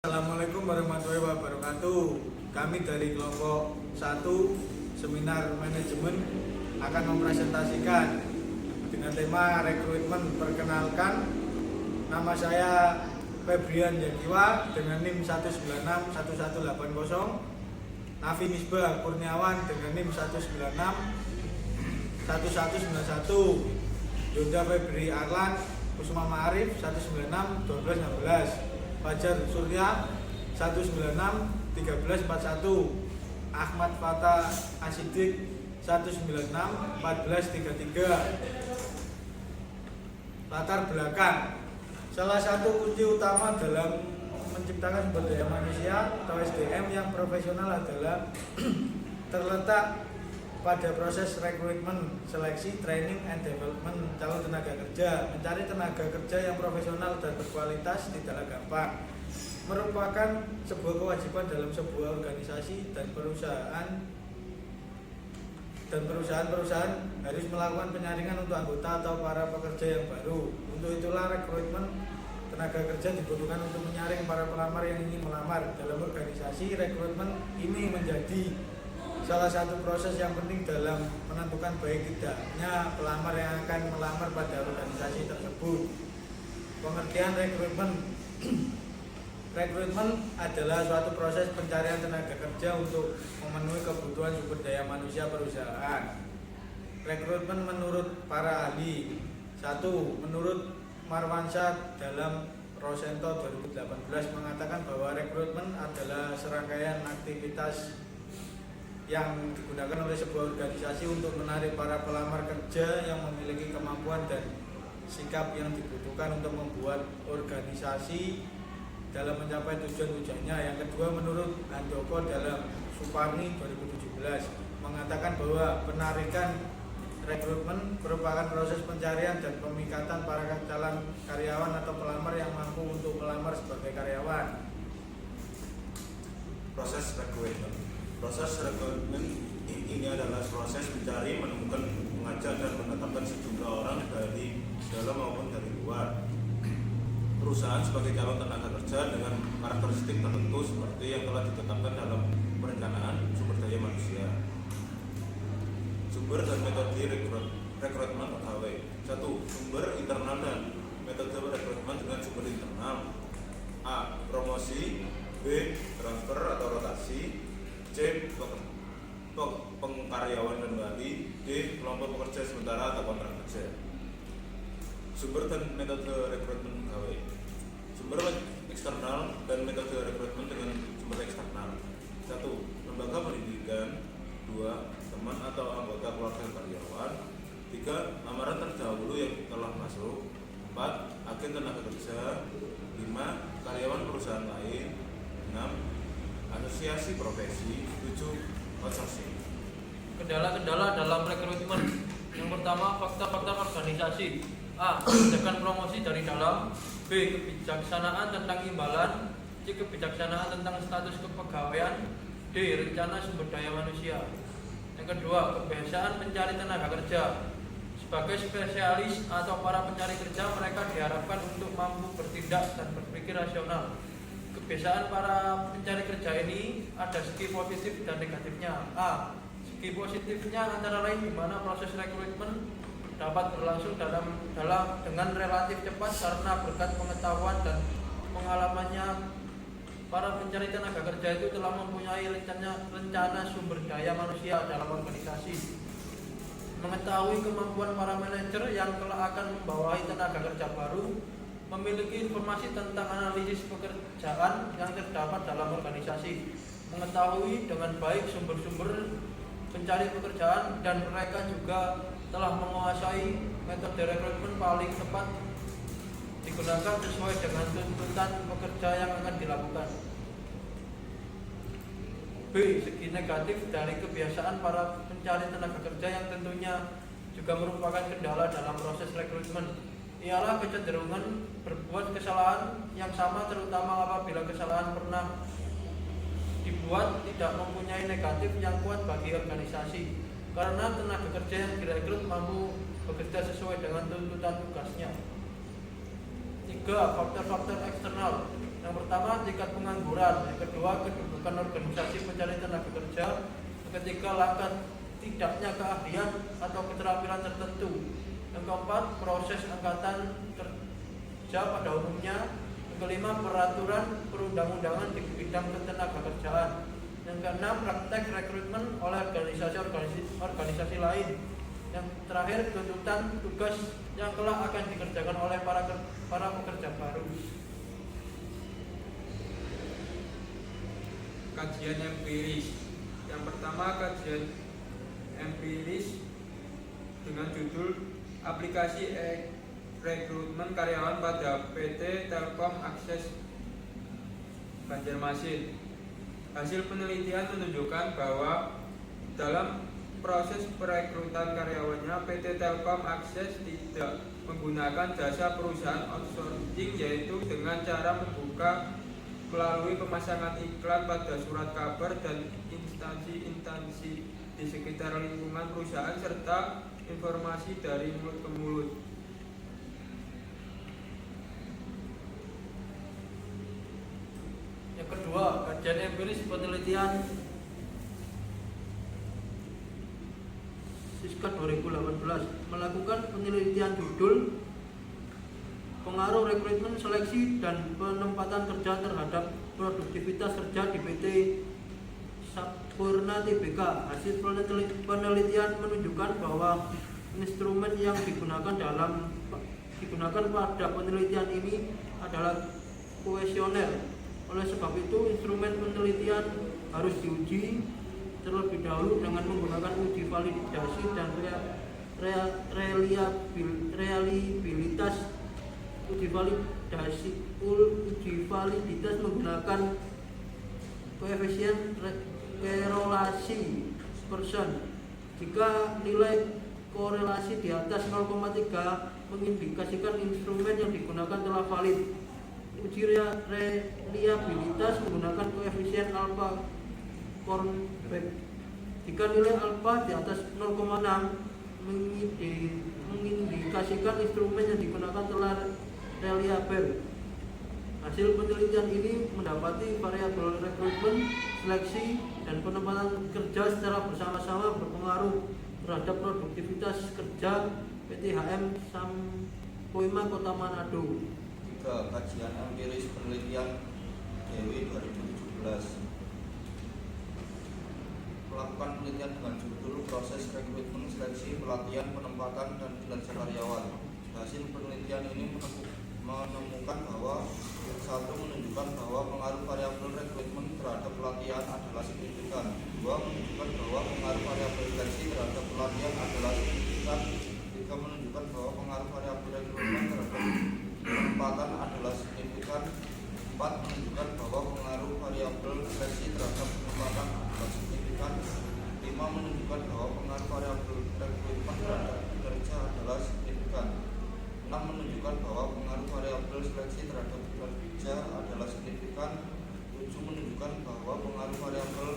Assalamualaikum warahmatullahi wabarakatuh. Kami dari kelompok 1 Seminar Manajemen akan mempresentasikan dengan tema rekrutmen. Perkenalkan, nama saya Febrian Jagiwa dengan NIM 1961180, Nafi Misbah Kurniawan dengan NIM 1961191, Yoda Febri Arlan Kusuma Ma'arif 1961216, Fajar Surya 1961341, Ahmad Fatah Asidik 1961433. Latar belakang: salah satu kunci utama dalam menciptakan sumber daya manusia atau SDM yang profesional adalah terletak pada proses rekrutmen, seleksi, training, and development calon tenaga kerja. Mencari tenaga kerja yang profesional dan berkualitas tidaklah gampang. Merupakan sebuah kewajiban dalam sebuah organisasi dan perusahaan harus melakukan penyaringan untuk anggota atau para pekerja yang baru. Untuk itulah rekrutmen tenaga kerja dibutuhkan untuk menyaring para pelamar yang ingin melamar. Dalam organisasi, rekrutmen ini menjadi salah satu proses yang penting dalam menentukan baik tidaknya pelamar yang akan melamar pada organisasi tersebut. Pengertian rekrutmen. Rekrutmen adalah suatu proses pencarian tenaga kerja untuk memenuhi kebutuhan sumber daya manusia perusahaan. Rekrutmen menurut para ahli. 1. Menurut Marwansyah dalam Rosento 2018 mengatakan bahwa rekrutmen adalah serangkaian aktivitas yang digunakan oleh sebuah organisasi untuk menarik para pelamar kerja yang memiliki kemampuan dan sikap yang dibutuhkan untuk membuat organisasi dalam mencapai tujuan-tujuannya. Yang kedua, menurut Handoko dalam Suparni 2017 mengatakan bahwa penarikan rekrutmen merupakan proses pencarian dan pemikatan para calon karyawan atau pelamar yang mampu untuk melamar sebagai karyawan. Proses rekrutmen ini adalah proses mencari, menemukan, mengajak dan menetapkan sejumlah orang dari dalam maupun dari luar perusahaan sebagai calon tenaga kerja dengan karakteristik tertentu seperti yang telah ditetapkan dalam perencanaan sumber daya manusia. Sumber dan metode rekrutmen pegawai. 1. Sumber internal dan metode rekrutmen dengan sumber internal. A. Promosi. B. Transfer atau rotasi. C. Pengkaryawan kembali. D. Kelompok pekerja sementara atau kontrak kerja. Sumber dan metode rekrutmen pegawai. Sumber eksternal dan metode rekrutmen dengan sumber eksternal. 1. Lembaga pendidikan. 2. Teman atau anggota keluarga karyawan. 3. Lamaran terdahulu yang telah masuk. 4. Agen tenaga kerja. 5. Karyawan perusahaan lain. 6. Asosiasi profesi. 7. Outsourcing. Kendala-kendala dalam rekrutmen. Yang pertama, faktor-faktor organisasi. A. Kebijakan promosi dari dalam. B. Kebijaksanaan tentang imbalan. C. Kebijaksanaan tentang status kepegawaian. D. Rencana sumber daya manusia. Yang kedua, kebiasaan pencari tenaga kerja. Sebagai spesialis atau para pencari kerja, mereka diharapkan untuk mampu bertindak dan berpikir rasional. Kebiasaan para pencari kerja ini ada segi positif dan negatifnya. A. Segi positifnya antara lain di mana proses rekrutmen dapat berlangsung dengan relatif cepat karena berkat pengetahuan dan pengalamannya para pencari tenaga kerja itu telah mempunyai rencana sumber daya manusia dalam organisasi, mengetahui kemampuan para manajer yang telah akan membawahi tenaga kerja baru, memiliki informasi tentang analisis pekerjaan yang terdapat dalam organisasi, mengetahui dengan baik sumber-sumber pencari pekerjaan, dan mereka juga telah menguasai metode rekrutmen paling tepat digunakan sesuai dengan tuntutan pekerja yang akan dilakukan. B. Segi negatif dari kebiasaan para pencari tenaga kerja yang tentunya juga merupakan kendala dalam proses rekrutmen, ialah kecenderungan berbuat kesalahan yang sama, terutama apabila kesalahan pernah dibuat tidak mempunyai negatif yang kuat bagi organisasi, karena tenaga kerja yang direkrut mampu bekerja sesuai dengan tuntutan tugasnya. 3. Faktor-faktor eksternal. Yang pertama, tingkat pengangguran. Yang kedua, kedudukan organisasi pencari tenaga kerja. Yang ketiga, langkah tidaknya keahlian atau keterampilan tertentu. Yang keempat, proses angkatan kerja pada umumnya. Yang kelima, peraturan perundang-undangan di bidang ketenaga kerjaan. Yang keenam, praktek rekrutmen oleh organisasi lain. Yang terakhir, tuntutan tugas yang kelak akan dikerjakan oleh para pekerja baru. Kajian empiris. Yang pertama, kajian empiris dengan judul aplikasi rekrutmen karyawan pada PT Telkom Akses Banjarmasin. Hasil penelitian menunjukkan bahwa dalam proses perekrutan karyawannya, PT Telkom Akses tidak menggunakan jasa perusahaan outsourcing, yaitu dengan cara membuka melalui pemasangan iklan pada surat kabar dan instansi-instansi di sekitar lingkungan perusahaan serta informasi dari mulut ke mulut. Yang kedua, kajian empiris penelitian Siska 2018 melakukan penelitian judul pengaruh rekrutmen, seleksi, dan penempatan kerja terhadap produktivitas kerja di PT Sampurna Tbk. Hasil penelitian menunjukkan bahwa instrumen yang digunakan pada penelitian ini adalah kuesioner. Oleh sebab itu, instrumen penelitian harus diuji terlebih dahulu dengan menggunakan uji validasi dan reliabilitas. Uji validitas menggunakan koefisien korelasi persen. Jika nilai korelasi di atas 0,3 mengindikasikan instrumen yang digunakan telah valid. Uji reliabilitas menggunakan koefisien alpha Kornberg. Jika nilai alpha di atas 0,6 mengindikasikan instrumen yang digunakan telah reliabel. Hasil penelitian ini mendapati variabel rekrutmen, seleksi, dan penempatan kerja secara bersama-sama berpengaruh terhadap produktivitas kerja PT HM Sampoima Kota Manado. 3. Kajian empiris penelitian Dewi 2017 melakukan penelitian dengan judul proses rekrutmen, seleksi, pelatihan, penempatan, dan kinerja karyawan. Hasil penelitian ini menemukan bahwa satu, menunjukkan bahwa pengaruh variabel rekrutmen terhadap pelatihan adalah signifikan. 2. Menunjukkan bahwa pengaruh variabel seleksi terhadap pelatihan adalah signifikan. 3. Menunjukkan bahwa pengaruh variabel rekrutmen terhadap penempatan adalah signifikan. 4. Menunjukkan bahwa pengaruh variabel seleksi terhadap penempatan adalah signifikan. 5. Menunjukkan bahwa pengaruh variabel rekrutmen terhadap kinerja adalah signifikan. 6. Menunjukkan bahwa pengaruh variabel seleksi terhadap kinerja adalah signifikan. 7. Menunjukkan bahwa pengaruh variabel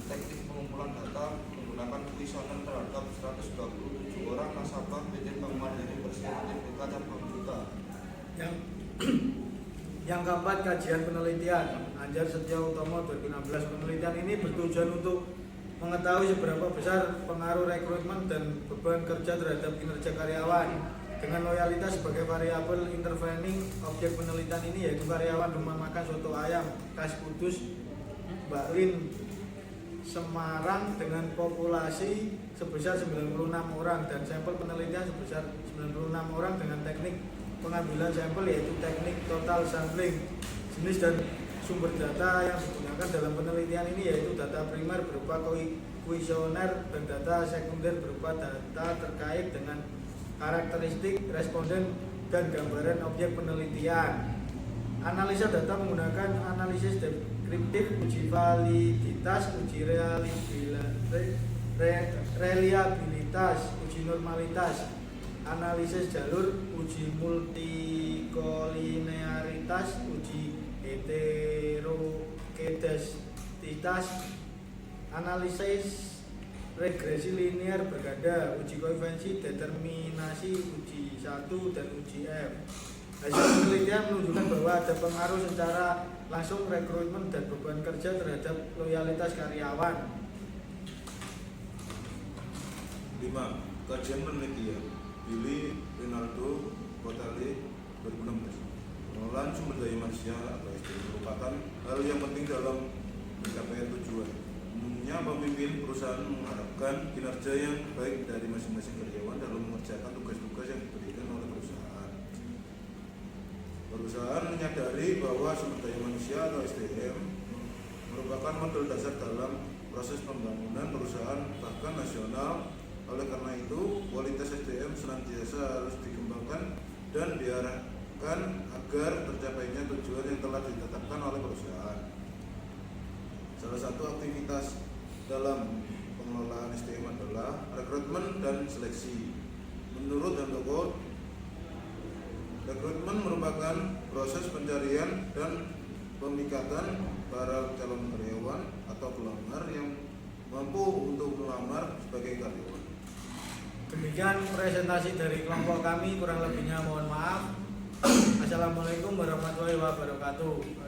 teknik pengumpulan data menggunakan kuesioner terhadap 127 orang nasabah PT Bank Mandiri Persero Tbk cabang Kuta. Yang keempat, kajian penelitian Anjar Setia Utomo 2016. Penelitian ini bertujuan untuk mengetahui seberapa besar pengaruh rekrutmen dan beban kerja terhadap kinerja karyawan. Dengan loyalitas sebagai variabel intervening, objek penelitian ini yaitu karyawan rumah makan soto ayam khas Kudus Mbak Lin Semarang dengan populasi sebesar 96 orang dan sampel penelitian sebesar 96 orang dengan teknik pengambilan sampel yaitu teknik total sampling. Jenis dan sumber data yang digunakan dalam penelitian ini yaitu data primer berupa kuesioner dan data sekunder berupa data terkait dengan karakteristik responden dan gambaran objek penelitian. Analisa data menggunakan analisis deskriptif, uji validitas, uji reliabilitas, uji normalitas, analisis jalur, uji multikolinearitas, uji heterokedestitas, analisis regresi linear berganda, uji koefiensi determinasi, uji 1 dan uji F. Hasil penelitian menunjukkan bahwa ada pengaruh secara langsung rekrutmen dan beban kerja terhadap loyalitas karyawan. 5. Kajian penelitian Billy Rinaldo Botale 2016. Pengelolaan sumber daya manusia atau SDM merupakan hal yang penting dalam pencapaian tujuan. Umumnya pemimpin perusahaan mengharapkan kinerja yang baik dari masing-masing karyawan dalam mengerjakan tugas-tugas yang diberikan oleh perusahaan. Perusahaan menyadari bahwa sumber daya manusia atau SDM merupakan modal dasar dalam proses pembangunan perusahaan bahkan nasional. Oleh karena itu, kualitas SDM senantiasa harus dikembangkan dan diarahkan agar tercapainya tujuan yang telah ditetapkan oleh perusahaan. Salah satu aktivitas dalam pengelolaan SDM adalah rekrutmen dan seleksi. Menurut Handoko, rekrutmen merupakan proses pencarian dan pemikatan para calon karyawan atau pelamar yang mampu untuk melamar sebagai karyawan. Demikian presentasi dari kelompok kami, kurang lebihnya mohon maaf. Assalamualaikum warahmatullahi wabarakatuh.